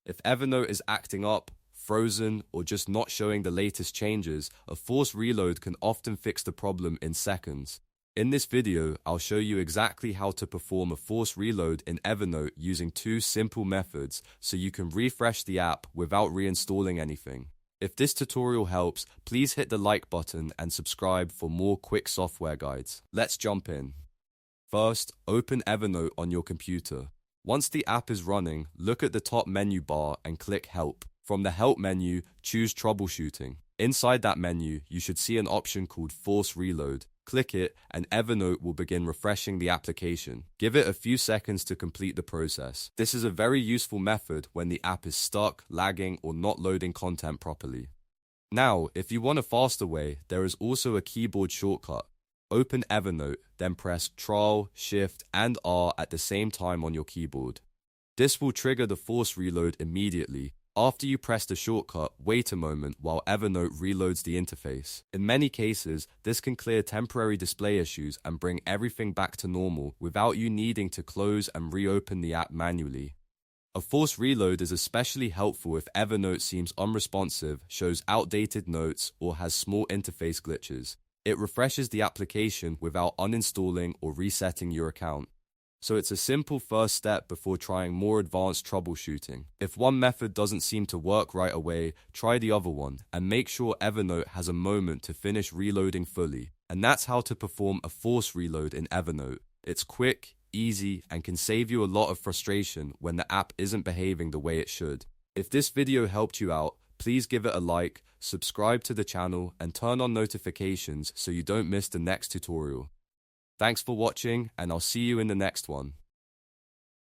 If Evernote is acting up, frozen, or just not showing the latest changes, a forced reload can often fix the problem in seconds. In this video, I'll show you exactly how to perform a forced reload in Evernote using two simple methods so you can refresh the app without reinstalling anything. If this tutorial helps, please hit the like button and subscribe for more quick software guides. Let's jump in. First, open Evernote on your computer. Once the app is running, look at the top menu bar and click Help. From the Help menu, choose Troubleshooting. Inside that menu, you should see an option called Force Reload. Click it, and Evernote will begin refreshing the application. Give it a few seconds to complete the process. This is a very useful method when the app is stuck, lagging, or not loading content properly. Now, if you want a faster way, there is also a keyboard shortcut. Open Evernote, then press Ctrl Shift and R at the same time on your keyboard. This will trigger the force reload immediately. After you press the shortcut, wait a moment while Evernote reloads the interface. In many cases, this can clear temporary display issues and bring everything back to normal without you needing to close and reopen the app manually. A forced reload is especially helpful if Evernote seems unresponsive, shows outdated notes, or has small interface glitches. It refreshes the application without uninstalling or resetting your account. So it's a simple first step before trying more advanced troubleshooting. If one method doesn't seem to work right away, try the other one and make sure Evernote has a moment to finish reloading fully. And that's how to perform a force reload in Evernote. It's quick, easy, and can save you a lot of frustration when the app isn't behaving the way it should. If this video helped you out, please give it a like, subscribe to the channel, and turn on notifications so you don't miss the next tutorial. Thanks for watching, and I'll see you in the next one.